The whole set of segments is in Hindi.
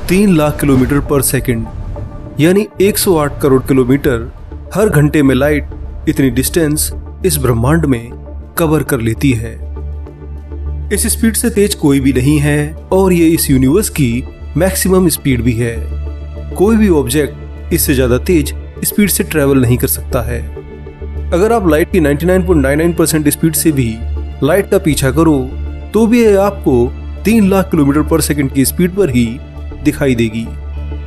3 लाख किलोमीटर पर सेकंड यानी 108 करोड़ किलोमीटर हर घंटे में लाइट इतनी डिस्टेंस इस ब्रह्मांड में कवर कर लेती है। इस स्पीड से तेज कोई भी नहीं है और ये इस यूनिवर्स की मैक्सिमम स्पीड भी है। कोई भी ऑब्जेक्ट इससे ज्यादा तेज स्पीड से ट्रेवल नहीं कर सकता है। अगर आप लाइट की 99.99% स्पीड से भी लाइट का पीछा करो तो भी ये आपको 3 लाख किलोमीटर पर सेकंड की स्पीड पर ही दिखाई देगी।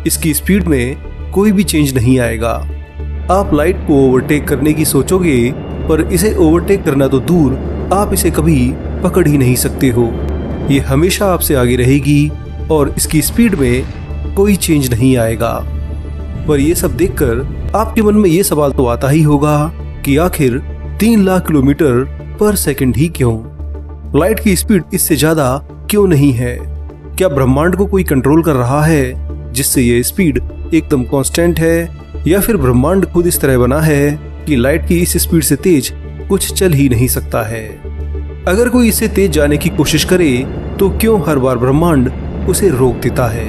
इसकी स्पीड में कोई भी चेंज नहीं आएगा। आप लाइट को ओवरटेक करने की सोचोगे पर इसे ओवरटेक करना तो दूर, आप इसे कभी पकड़ ही नहीं सकते हो। ये हमेशा आपसे आगे रहेगी और इसकी स्पीड में कोई चेंज नहीं आएगा। पर ये सब देखकर आपके मन में ये सवाल तो आता ही होगा कि आखिर 3 लाख किलोमीटर पर सेकंड ही क्यों? लाइट की स्पीड इससे ज्यादा क्यों नहीं है? क्या ब्रह्मांड को कोई कंट्रोल कर रहा है जिससे ये स्पीड एकदम कांस्टेंट है, या फिर ब्रह्मांड खुद इस तरह बना है कि लाइट की इस स्पीड से तेज कुछ चल ही नहीं सकता है? अगर कोई इससे तेज जाने की कोशिश करे तो क्यों हर बार ब्रह्मांड उसे रोक देता है?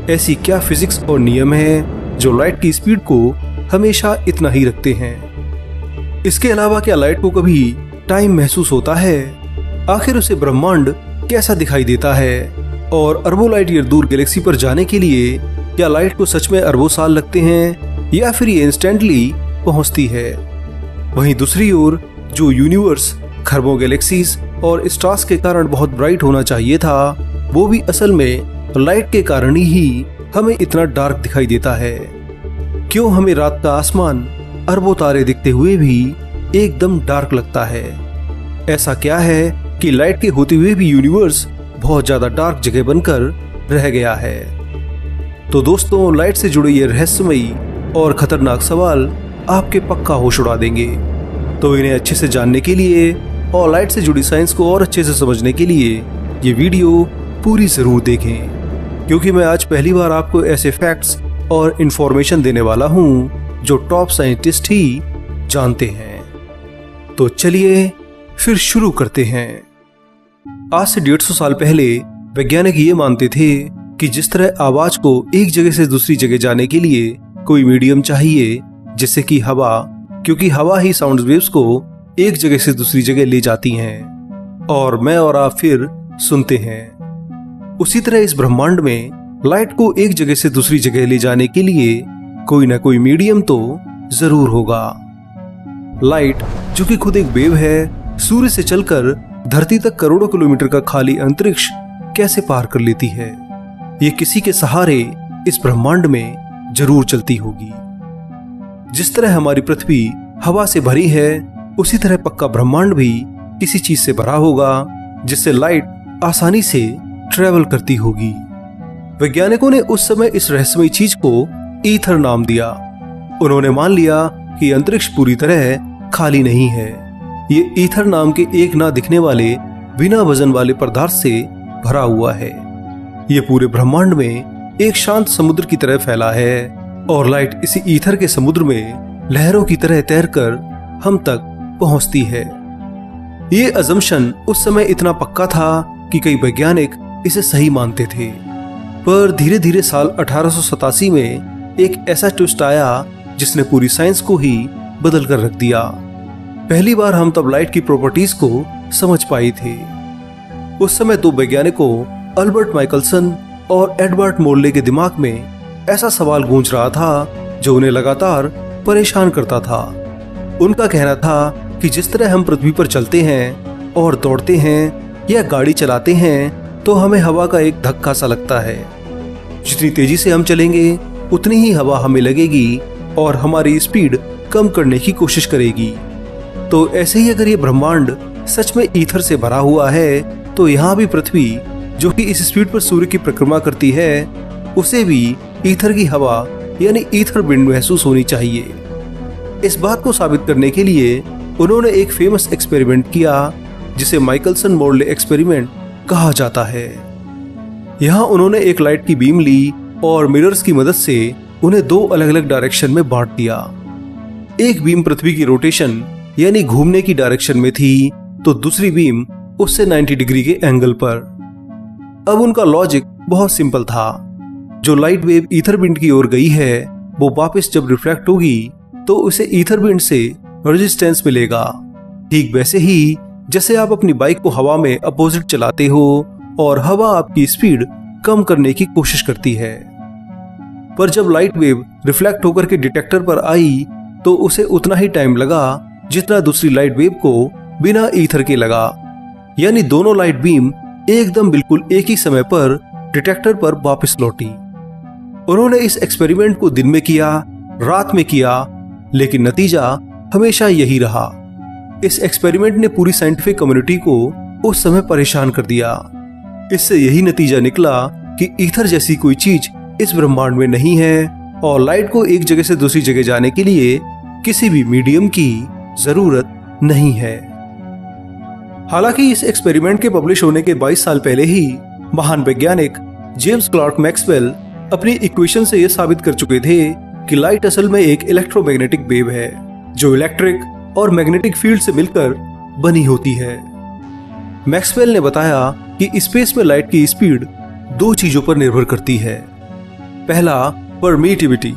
ऐसी क्या फिजिक्स और नियम है जो लाइट की स्पीड को हमेशा इतना ही रखते हैं? इसके अलावा क्या लाइट को कभी टाइम महसूस होता है? आखिर उसे ब्रह्मांड कैसा दिखाई देता है? और अरबों लाइट ईयर दूर गैलेक्सी पर जाने के लिए क्या लाइट को सच में अरबों साल लगते हैं या फिर ये इंस्टेंटली पहुंचती है? वहीं दूसरी ओर जो यूनिवर्स खरबों गैलेक्सीज और स्टार्स के कारण बहुत ब्राइट होना चाहिए था, वो भी असल में लाइट के कारण ही हमें इतना डार्क दिखाई देता है। क्यों हमें रात का आसमान अरबों तारे दिखते हुए भी एकदम डार्क लगता है? ऐसा क्या है कि लाइट के होते हुए भी यूनिवर्स बहुत ज्यादा डार्क जगह बनकर रह गया है? तो दोस्तों, लाइट से जुड़े ये रहस्यमयी और खतरनाक सवाल आपके पक्का होश उड़ा देंगे। तो इन्हें अच्छे से जानने के लिए और लाइट से जुड़ी साइंस को और अच्छे से समझने के लिए ये वीडियो पूरी जरूर देखें, क्योंकि मैं आज पहली बार आपको ऐसे फैक्ट्स और इंफॉर्मेशन देने वाला हूं जो टॉप साइंटिस्ट ही जानते हैं। तो चलिए फिर शुरू करते हैं। आज से 150 साल पहले वैज्ञानिक ये मानते थे कि जिस तरह आवाज को एक जगह से दूसरी जगह जाने के लिए कोई मीडियम चाहिए, जैसे कि हवा, क्योंकि हवा ही साउंड वेव्स को एक जगह से दूसरी जगह ले जाती हैं और मैं और आप फिर सुनते हैं, उसी तरह इस ब्रह्मांड में लाइट को एक जगह से दूसरी जगह ले जाने के लिए कोई ना कोई मीडियम तो जरूर होगा। लाइट, जो कि खुद एक वेव है, सूर्य से चलकर धरती तक करोड़ों किलोमीटर का खाली अंतरिक्ष कैसे पार कर लेती है? ये किसी के सहारे इस ब्रह्मांड में जरूर चलती होगी। जिस तरह हमारी पृथ्वी हवा से भरी है, उसी तरह पक्का ब्रह्मांड भी किसी चीज से भरा होगा जिससे लाइट आसानी से ट्रेवल करती होगी। वैज्ञानिकों ने उस समय इस रहस्यमयी चीज को ईथर नाम दिया। उन्होंने मान लिया कि अंतरिक्ष पूरी तरह खाली नहीं है। ये ईथर नाम के एक ना दिखने वाले बिना वजन वाले पदार्थ से भरा हुआ है। ये पूरे ब्रह्मांड में एक शांत समुद्र की तरह फैला है और लाइट इसी ईथर के समुद्र में लहरों की तरह तैरकर हम तक पहुंचती है। ये अजम्पशन उस समय इतना पक्का था कि कई वैज्ञानिक इसे सही मानते थे। पर धीरे धीरे साल 1887 में एक ऐसा ट्विस्ट आया जिसने पूरी साइंस को ही बदल कर रख दिया। पहली बार हम तब लाइट की प्रॉपर्टीज को समझ पाए थे। उस समय दो वैज्ञानिकों अल्बर्ट माइकलसन और एडवर्ड मोर्ले के दिमाग में ऐसा सवाल गूंज रहा था जो उन्हें लगातार परेशान करता था। उनका कहना था कि जिस तरह हम पृथ्वी पर चलते हैं और दौड़ते हैं या गाड़ी चलाते हैं तो हमें हवा का एक धक्का सा लगता है। जितनी तेजी से हम चलेंगे उतनी ही हवा हमें लगेगी और हमारी स्पीड कम करने की कोशिश करेगी। तो ऐसे ही अगर ये ब्रह्मांड सच में ईथर से भरा हुआ है तो यहाँ भी पृथ्वी, जो कि इस स्पीड पर सूर्य की परिक्रमा करती है, उसे भी ईथर की हवा यानी ईथर विंड महसूस होनी चाहिए। इस बात को साबित करने के लिए उन्होंने एक फेमस एक्सपेरिमेंट किया जिसे माइकलसन मोर्ले एक्सपेरिमेंट कहा जाता है। यहाँ उन्होंने एक लाइट की बीम ली और मिरर्स की मदद से उन्हें दो अलग अलग डायरेक्शन में बांट दिया। एक बीम पृथ्वी की रोटेशन यानी घूमने की डायरेक्शन में थी तो दूसरी बीम उससे 90 डिग्री के एंगल पर। अब उनका लॉजिक बहुत सिंपल था। जो लाइट वेव ईथर बिंड की ओर गई है वो वापस जब रिफ्लेक्ट होगी तो उसे ईथर बिंड से रेजिस्टेंस मिलेगा। ठीक वैसे ही जैसे आप अपनी बाइक को हवा में अपोजिट चलाते हो और हवा आपकी स्पीड कम करने की कोशिश करती है, पर जब लाइट वेव रिफ्लेक्ट होकर के डिटेक्टर पर आई तो उसे उतना ही टाइम लगा जितना दूसरी लाइट वेव को बिना ईथर के लगा। यानी दोनों लाइट बीम एकदम बिल्कुल एक ही समय पर डिटेक्टर पर वापस लौटी। उन्होंने इस एक्सपेरिमेंट को दिन में किया, रात में किया, लेकिन नतीजा हमेशा यही रहा। इस एक्सपेरिमेंट ने पूरी साइंटिफिक कम्युनिटी को उस समय परेशान कर दिया। इससे यही नतीजा निकला कि ईथर जैसी कोई चीज इस ब्रह्मांड में नहीं है और लाइट को एक जगह से दूसरी जगह जाने के लिए किसी भी मीडियम की जरूरत नहीं है। हालांकि इस एक्सपेरिमेंट के पब्लिश होने के 22 साल पहले ही महान वैज्ञानिक जेम्स क्लार्क मैक्सवेल अपनी इक्वेशन से यह साबित कर चुके थे कि लाइट असल में एक इलेक्ट्रोमैग्नेटिक वेव है जो इलेक्ट्रिक और मैग्नेटिक फील्ड से मिलकर बनी होती है। मैक्सवेल ने बताया कि स्पेस में लाइट की स्पीड दो चीजों पर निर्भर करती है। पहला, परमिटिविटी,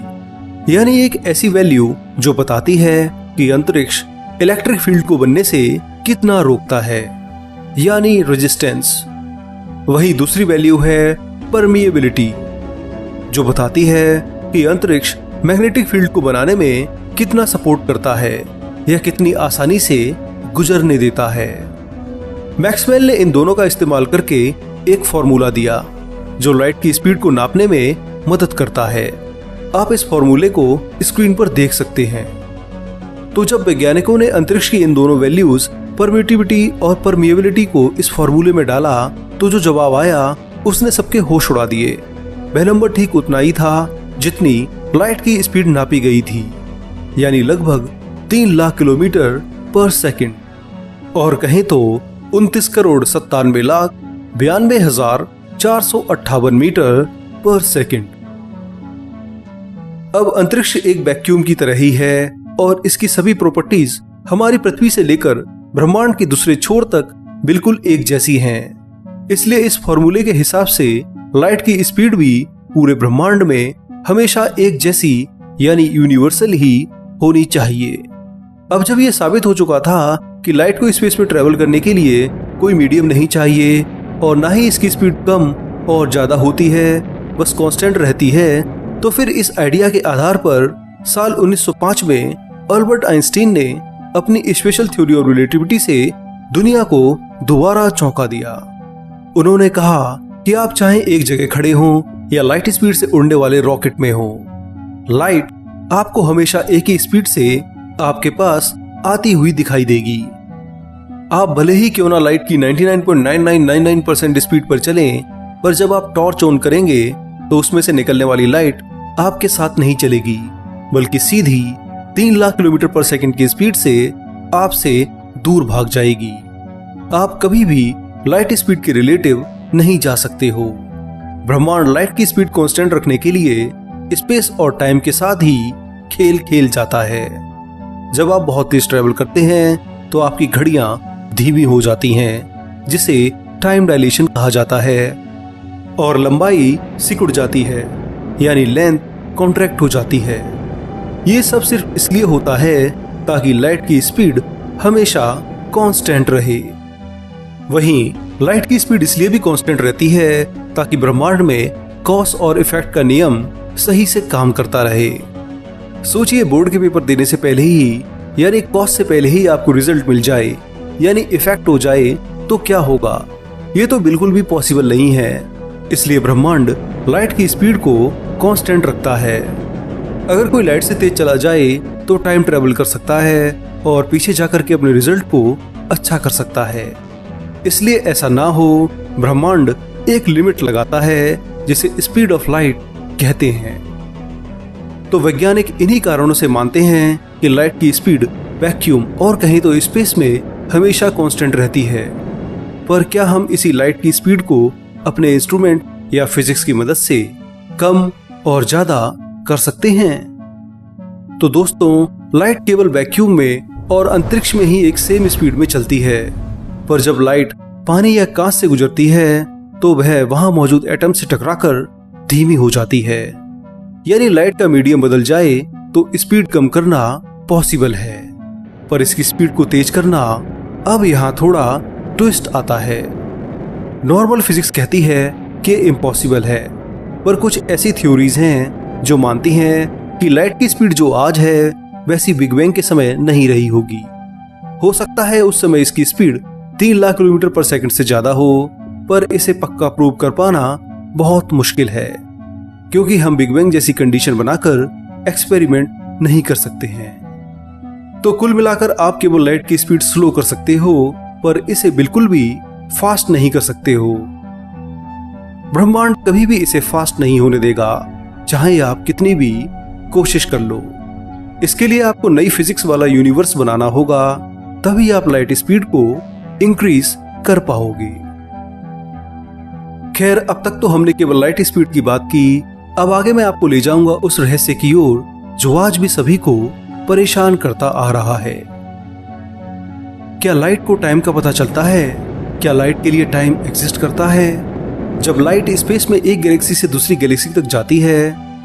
यानी एक ऐसी वैल्यू जो बताती है कि अंतरिक्ष इलेक्ट्रिक फील्ड को बनने से कितना रोकता है, यानी रेजिस्टेंस। वही दूसरी वैल्यू है परमिएबिलिटी, जो बताती है कि अंतरिक्ष मैग्नेटिक फील्ड को बनाने में कितना सपोर्ट करता है या कितनी आसानी से गुजरने देता है। मैक्सवेल ने इन दोनों का इस्तेमाल करके एक फॉर्मूला दिया जो लाइट की स्पीड को नापने में मदद करता है। आप इस फॉर्मूले को स्क्रीन पर देख सकते हैं। तो जब वैज्ञानिकों ने अंतरिक्ष की इन दोनों वैल्यूज परमिटिविटी और परमिएबिलिटी को इस फॉर्मूले में डाला तो जो जवाब आया उसने सबके होश उड़ा दिए। वह नंबर ठीक उतना ही था जितनी लाइट की स्पीड नापी गई थी, यानी लगभग 3 लाख किलोमीटर पर सेकंड, और कहें तो 29,97,92,458 मीटर पर सेकंड। अब अंतरिक्ष एक वैक्यूम की तरह ही है और इसकी सभी प्रॉपर्टीज हमारी पृथ्वी से लेकर ब्रह्मांड के दूसरे छोर तक बिल्कुल एक जैसी हैं। इसलिए इस फॉर्मूले के हिसाब से लाइट की स्पीड भी पूरे ब्रह्मांड में हमेशा एक जैसी यानी यूनिवर्सल ही होनी चाहिए। अब जब यह साबित हो चुका था कि लाइट को स्पेस में ट्रेवल करने के लिए कोई मीडियम नहीं चाहिए और ना ही इसकी स्पीड कम और ज्यादा होती है, बस कांस्टेंट रहती है, तो फिर इस आइडिया के आधार पर साल 1905 में अल्बर्ट आइंस्टीन ने अपनी स्पेशल थ्योरी ऑफ रिलेटिविटी से दुनिया को दोबारा चौंका दिया। उन्होंने कहा कि आप चाहे एक जगह खड़े हों या लाइट स्पीड से उड़ने वाले रॉकेट में हो, लाइट आपको हमेशा एक ही स्पीड से आपके पास आती हुई दिखाई देगी। आप भले ही क्यों ना लाइट की 99.9999% स्पीड पर चलें, पर जब आप टॉर्च ऑन करेंगे तो उसमें से निकलने वाली लाइट आपके साथ नहीं चलेगी, बल्कि सीधी 3 लाख किलोमीटर पर सेकंड की स्पीड से आपसे दूर भाग जाएगी। आप कभी भी लाइट स्पीड के रिलेटिव नहीं जा सकते हो। ब्रह्मांड लाइट की स्पीड कांस्टेंट रखने के लिए स्पेस और टाइम के साथ ही खेल जाता है। जब आप बहुत तेज ट्रेवल करते हैं तो आपकी घड़ियां धीमी हो जाती हैं, जिसे टाइम डायलेशन कहा जाता है, और लंबाई सिकुड़ जाती है, यानी लेंथ कॉन्ट्रैक्ट हो जाती है। ये सब सिर्फ इसलिए होता है ताकि लाइट की स्पीड हमेशा कांस्टेंट रहे। वहीं लाइट की स्पीड इसलिए भी कांस्टेंट रहती है ताकि ब्रह्मांड में कॉज और इफेक्ट का नियम सही से काम करता रहे। सोचिए, बोर्ड के पेपर देने से पहले ही, यानी कॉज से पहले ही आपको रिजल्ट मिल जाए, यानी इफेक्ट हो जाए, तो क्या होगा? ये तो बिल्कुल भी पॉसिबल नहीं है। इसलिए ब्रह्मांड लाइट की स्पीड को कांस्टेंट रखता है। अगर कोई लाइट से तेज चला जाए तो टाइम ट्रेवल कर सकता है और पीछे जाकर के अपने रिजल्ट को अच्छा कर सकता है। इसलिए ऐसा ना हो, ब्रह्मांड एक लिमिट लगाता है जिसे स्पीड ऑफ लाइट कहते हैं। तो वैज्ञानिक इन्हीं कारणों से मानते हैं कि लाइट की स्पीड वैक्यूम और कहीं तो स्पेस में हमेशा कांस्टेंट रहती है। पर क्या हम इसी लाइट की स्पीड को अपने इंस्ट्रूमेंट या फिजिक्स की मदद से कम और ज्यादा कर सकते हैं? तो दोस्तों, लाइट केवल वैक्यूम में और अंतरिक्ष में ही एक सेम स्पीड में चलती है, पर जब लाइट पानी या कांच से गुजरती है तो वह वहां मौजूद एटम से टकराकर धीमी हो जाती है। यानी लाइट का मीडियम बदल जाए तो स्पीड कम करना पॉसिबल है, पर इसकी स्पीड को तेज करना अब यहाँ थोड़ा ट्विस्ट आता है। नॉर्मल फिजिक्स कहती है कि इम्पॉसिबल है, पर कुछ ऐसी थ्योरीज हैं जो मानती हैं कि लाइट की स्पीड जो आज है वैसी बिग बैंग के समय नहीं रही होगी। हो सकता है उस समय इसकी स्पीड 3 लाख किलोमीटर पर सेकंड से ज्यादा हो, पर इसे पक्का प्रूव कर पाना बहुत मुश्किल है, क्योंकि हम बिग बैंग जैसी कंडीशन बनाकर एक्सपेरिमेंट नहीं कर सकते हैं। तो कुल मिलाकर आप केवल लाइट की स्पीड स्लो कर सकते हो, पर इसे बिल्कुल भी फास्ट नहीं कर सकते हो। ब्रह्मांड कभी भी इसे फास्ट नहीं होने देगा, चाहे आप कितनी भी कोशिश कर लो। इसके लिए आपको नई फिजिक्स वाला यूनिवर्स बनाना होगा, तभी आप लाइट स्पीड को इंक्रीज कर पाओगे। खैर, अब तक तो हमने केवल लाइट स्पीड की बात की। अब आगे मैं आपको ले जाऊंगा उस रहस्य की ओर जो आज भी सभी को परेशान करता आ रहा है। क्या लाइट को टाइम का पता चलता है? क्या लाइट के लिए टाइम एग्जिस्ट करता है? जब लाइट स्पेस में एक गैलेक्सी से दूसरी गैलेक्सी तक जाती है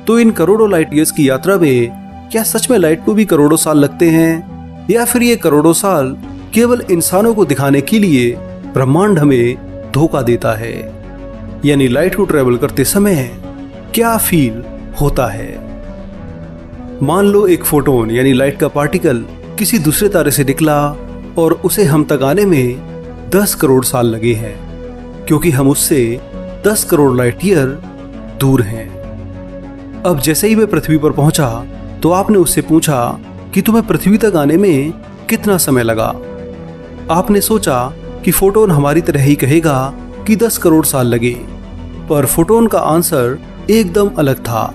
तो इन करोड़ों लाइट ईयर्स की यात्रा में क्या सच में लाइट को भी करोड़ों साल लगते हैं, या फिर ये करोड़ों साल केवल इंसानों को दिखाने के लिए ब्रह्मांड हमें धोखा देता है? यानी लाइट को ट्रेवल करते समय क्या फील होता है? मान लो एक फोटोन यानी लाइट का पार्टिकल किसी दूसरे तारे से निकला और उसे हम तक आने में 10 करोड़ साल लगे हैं, क्योंकि हम उससे 10 करोड़ लाइट ईयर दूर हैं। अब जैसे ही वह पृथ्वी पर पहुंचा तो आपने उससे पूछा कि तुम्हें पृथ्वी तक आने में कितना समय लगा। आपने सोचा कि फोटोन हमारी तरह ही कहेगा कि 10 करोड़ साल लगे, पर फोटोन का आंसर एकदम अलग था।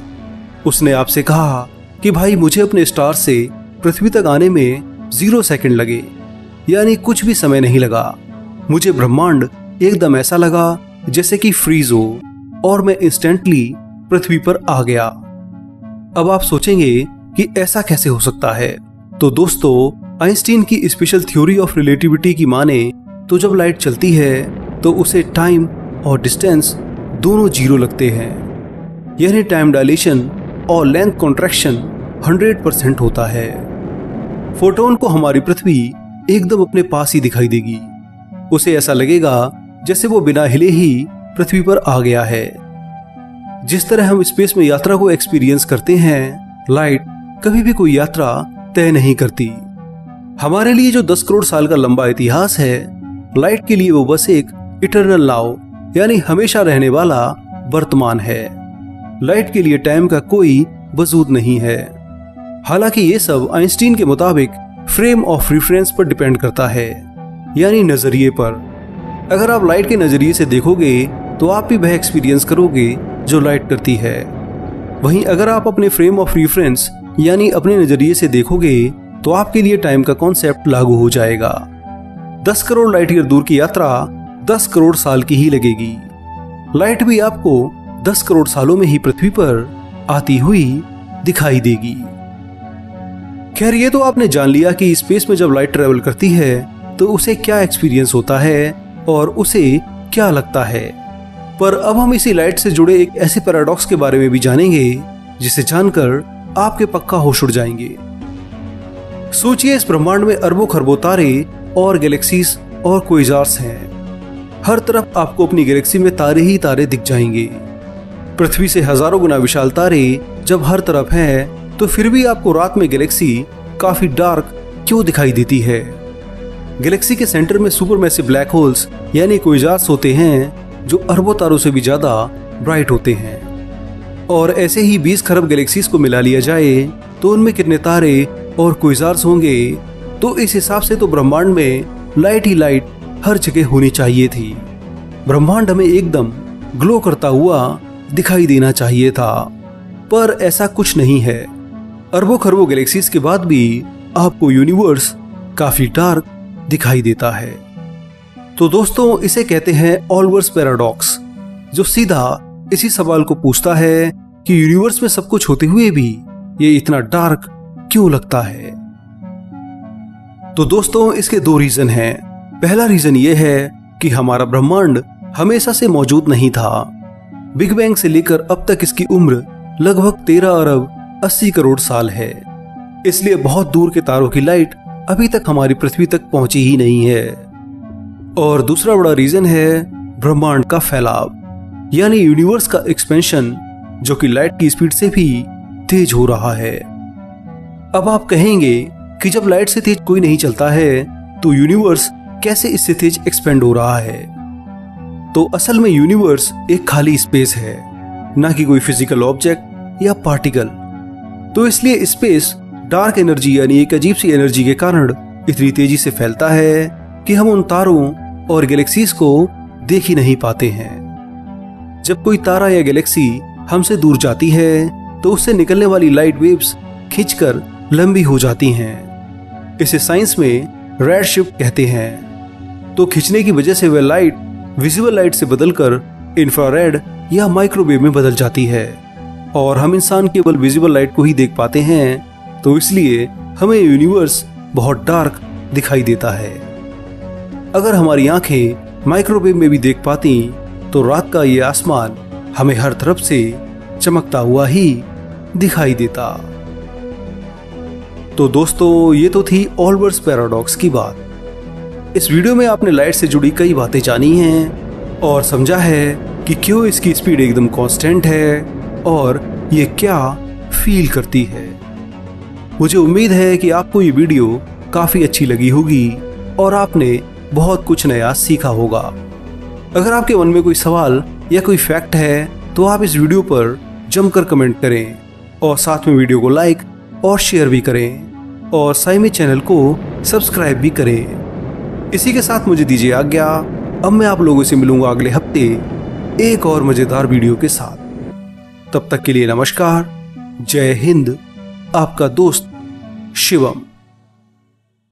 उसने आपसे कहा कि भाई, मुझे अपने स्टार से पृथ्वी तक आने में 0 सेकंड लगे, यानी कुछ भी समय नहीं लगा। मुझे ब्रह्मांड एकदम ऐसा लगा जैसे कि फ्रीज हो और मैं इंस्टेंटली पृथ्वी पर आ गया। अब आप सोचेंगे कि ऐसा कैसे हो सकता है? तो दोस्तों, आइंस्टीन की स्पेशल थ्योरी ऑफ रिलेटिविटी की माने तो जब लाइट चलती है तो उसे टाइम और डिस्टेंस दोनों 0 लगते हैं, यानी टाइम डायलेशन और लेंथ कॉन्ट्रैक्शन 100% होता है। फोटोन को हमारी पृथ्वी एकदम अपने पास ही दिखाई देगी। उसे ऐसा लगेगा जैसे वो बिना हिले ही पृथ्वी पर आ गया है। जिस तरह हम स्पेस में यात्रा को एक्सपीरियंस करते हैं, लाइट कभी भी कोई यात्रा तय नहीं करती। हमारे लिए जो 10 करोड़ साल का लंबा इतिहास है, लाइट के लिए वो बस एक इटर्नल नाउ यानी हमेशा रहने वाला वर्तमान है। लाइट के लिए टाइम का कोई वजूद नहीं है। हालांकि ये सब आइंस्टीन के मुताबिक फ्रेम ऑफ रेफरेंस पर डिपेंड करता है, यानी नजरिए पर। अगर आप लाइट के नजरिए से देखोगे तो आप भी वह एक्सपीरियंस करोगे जो लाइट करती है। वहीं अगर आप अपने फ्रेम ऑफ रेफरेंस यानी अपने नजरिए से देखोगे तो आपके लिए टाइम का कॉन्सेप्ट लागू हो जाएगा। 10 करोड़ लाइट ईयर दूर की यात्रा 10 करोड़ साल की ही लगेगी। लाइट भी आपको 10 करोड़ सालों में ही पृथ्वी पर आती हुई दिखाई देगी। खैर, ये तो आपने जान लिया कि स्पेस में जब लाइट ट्रेवल करती है तो उसे क्या एक्सपीरियंस होता है और उसे क्या लगता है। पर अब हम इसी लाइट से जुड़े एक ऐसे पैराडॉक्स के बारे में भी जानेंगे जिसे जानकर आपके पक्का होश उड़ जाएंगे। सोचिए, इस ब्रह्मांड में अरबों खरबों तारे और गैलेक्सीज और क्वेज़ार्स हैं। हर तरफ आपको अपनी गैलेक्सी में तारे ही तारे दिख जाएंगे। पृथ्वी से हजारों गुना विशाल तारे जब हर तरफ हैं, तो फिर भी आपको रात में गैलेक्सी काफी डार्क क्यों दिखाई देती है? गैलेक्सी के सेंटर में सुपरमैसिव ब्लैक होल्स यानी क्वेज़ार्स होते हैं जो अरबों तारों से भी ज्यादा ब्राइट होते हैं। और ऐसे ही 20 खरब गैलेक्सीज को मिला लिया जाए तो उनमें कितने तारे और क्वेज़ार्स होंगे? तो इस हिसाब से तो ब्रह्मांड में लाइट ही लाइट हर जगह होनी चाहिए थी। ब्रह्मांड हमें एकदम ग्लो करता हुआ दिखाई देना चाहिए था, पर ऐसा कुछ नहीं है। अरबों खरबों गैलेक्सीज के बाद भी आपको यूनिवर्स काफी डार्क दिखाई देता है। तो दोस्तों, इसे कहते हैं ऑल्वर्स पैराडॉक्स, जो सीधा इसी सवाल को पूछता है कि यूनिवर्स में सब कुछ होते हुए भी ये इतना डार्क क्यों लगता है। तो दोस्तों, इसके 2 रीजन हैं। पहला रीजन ये है कि हमारा ब्रह्मांड हमेशा से मौजूद नहीं था। बिग बैंग से लेकर अब तक इसकी उम्र लगभग 13 अरब 80 करोड़ साल है। इसलिए बहुत दूर के तारों की लाइट अभी तक हमारी पृथ्वी तक पहुंची ही नहीं है। और दूसरा बड़ा रीजन है ब्रह्मांड का फैलाव, यानी यूनिवर्स का एक्सपेंशन, जो कि लाइट की स्पीड से भी तेज हो रहा है। अब आप कहेंगे कि जब लाइट से तेज कोई नहीं चलता है तो यूनिवर्स कैसे इससे तेज एक्सपेंड हो रहा है? तो असल में यूनिवर्स एक खाली स्पेस है, ना कि कोई फिजिकल ऑब्जेक्ट या पार्टिकल। तो इसलिए स्पेस डार्क एनर्जी यानी एक अजीब सी एनर्जी के कारण इतनी तेजी से फैलता है कि हम उन तारों और गैलेक्सीज को देख ही नहीं पाते हैं। जब कोई तारा या गैलेक्सी हमसे दूर जाती है तो उससे निकलने वाली लाइट वेव्स खिंचकर लंबी हो जाती हैं। इसे साइंस में रेड शिफ्ट कहते हैं। तो खिंचने की वजह से वह लाइट विजिबल लाइट से बदलकर इंफ्रारेड या माइक्रोवेव में बदल जाती है और हम इंसान केवल विजिबल लाइट को ही देख पाते हैं। तो इसलिए हमें यूनिवर्स बहुत डार्क दिखाई देता है। अगर हमारी आंखें माइक्रोवेव में भी देख पाती तो रात का ये आसमान हमें हर तरफ से चमकता हुआ ही दिखाई देता। तो दोस्तों, ये तो थी ऑल्बर्ट्स पैराडॉक्स की बात। इस वीडियो में आपने लाइट से जुड़ी कई बातें जानी हैं और समझा है कि क्यों इसकी स्पीड एकदम कांस्टेंट है और ये क्या फील करती है। मुझे उम्मीद है कि आपको ये वीडियो काफी अच्छी लगी होगी और आपने बहुत कुछ नया सीखा होगा। अगर आपके मन में कोई सवाल या कोई फैक्ट है तो आप इस वीडियो पर जमकर कमेंट करें और साथ में वीडियो को लाइक और शेयर भी करें और साइमी चैनल को सब्सक्राइब भी करें। इसी के साथ मुझे दीजिए आज्ञा। अब मैं आप लोगों से मिलूंगा अगले हफ्ते एक और मजेदार वीडियो के साथ। तब तक के लिए नमस्कार। जय हिंद। आपका दोस्त शिवम।